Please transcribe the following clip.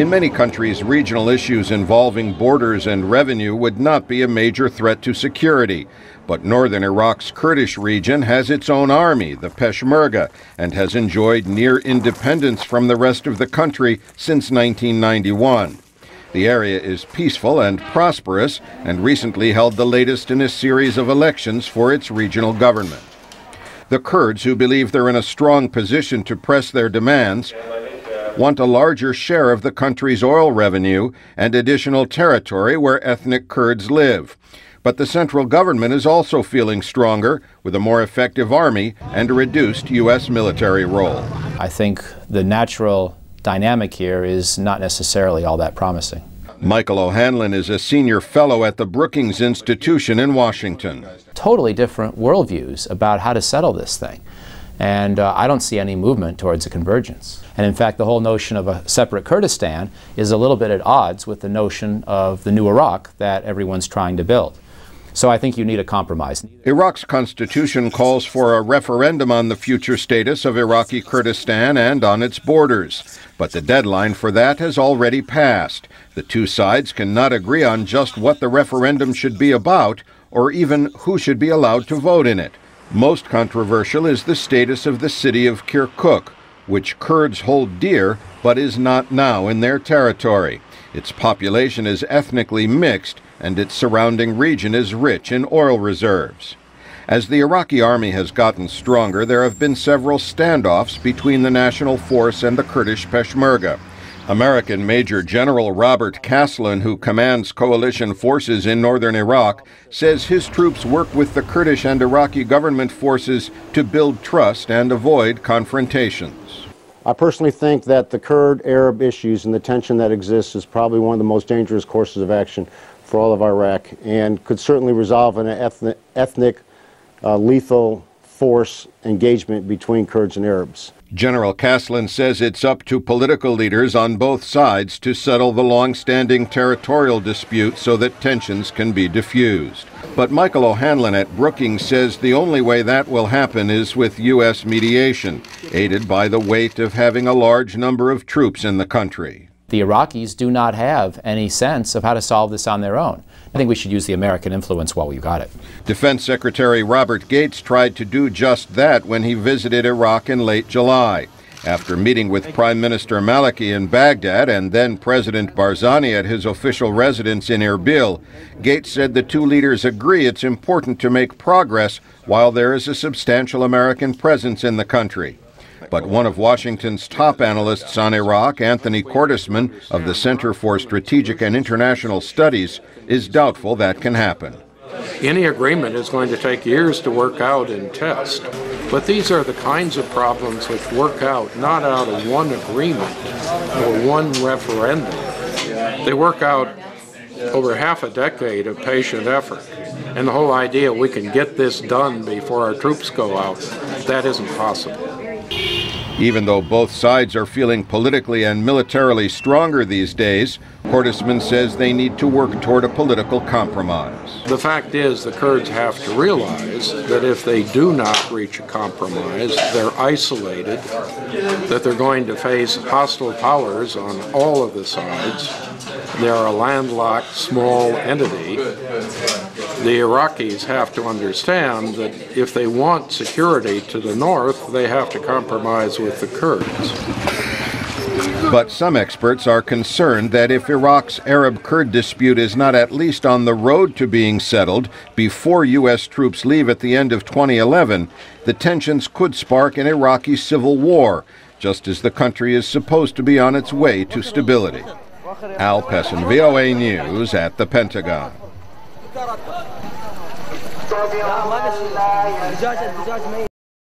In many countries, regional issues involving borders and revenue would not be a major threat to security. But northern Iraq's Kurdish region has its own army, the Peshmerga, and has enjoyed near independence from the rest of the country since 1991. The area is peaceful and prosperous, and recently held the latest in a series of elections for its regional government. The Kurds, who believe they're in a strong position to press their demands, want a larger share of the country's oil revenue and additional territory where ethnic Kurds live. But the central government is also feeling stronger, with a more effective army and a reduced U.S. military role. I think the natural dynamic here is not necessarily all that promising. Michael O'Hanlon is a senior fellow at the Brookings Institution in Washington. Totally different worldviews about how to settle this thing. And I don't see any movement towards a convergence. And in fact, the whole notion of a separate Kurdistan is a little bit at odds with the notion of the new Iraq that everyone's trying to build. So I think you need a compromise. Iraq's constitution calls for a referendum on the future status of Iraqi Kurdistan and on its borders. But the deadline for that has already passed. The two sides cannot agree on just what the referendum should be about, or even who should be allowed to vote in it. Most controversial is the status of the city of Kirkuk, which Kurds hold dear but is not now in their territory. Its population is ethnically mixed, and its surrounding region is rich in oil reserves. As the Iraqi army has gotten stronger, there have been several standoffs between the national force and the Kurdish Peshmerga. American Major General Robert Caslen, who commands coalition forces in northern Iraq, says his troops work with the Kurdish and Iraqi government forces to build trust and avoid confrontations. I personally think that the Kurd-Arab issues and the tension that exists is probably one of the most dangerous courses of action for all of Iraq, and could certainly resolve in an ethnic lethal force engagement between Kurds and Arabs. General Caslen says it's up to political leaders on both sides to settle the long-standing territorial dispute so that tensions can be diffused. But Michael O'Hanlon at Brookings says the only way that will happen is with U.S. mediation, aided by the weight of having a large number of troops in the country. The Iraqis do not have any sense of how to solve this on their own. I think we should use the American influence while we've got it. Defense Secretary Robert Gates tried to do just that when he visited Iraq in late July. After meeting with Prime Minister al-Maliki in Baghdad and then President Barzani at his official residence in Erbil, Gates said the two leaders agree it's important to make progress while there is a substantial American presence in the country. But one of Washington's top analysts on Iraq, Anthony Cordesman of the Center for Strategic and International Studies, is doubtful that can happen. Any agreement is going to take years to work out and test. But these are the kinds of problems which work out not out of one agreement or one referendum. They work out over half a decade of patient effort. And the whole idea we can get this done before our troops go out, that isn't possible. Even though both sides are feeling politically and militarily stronger these days, Cordesman says they need to work toward a political compromise. The fact is the Kurds have to realize that if they do not reach a compromise, they're isolated, that they're going to face hostile powers on all of the sides. They are a landlocked small entity. The Iraqis have to understand that if they want security to the north, they have to compromise with the Kurds. But some experts are concerned that if Iraq's Arab-Kurd dispute is not at least on the road to being settled before U.S. troops leave at the end of 2011, the tensions could spark an Iraqi civil war, just as the country is supposed to be on its way to stability. Al Pessin, VOA News at the Pentagon.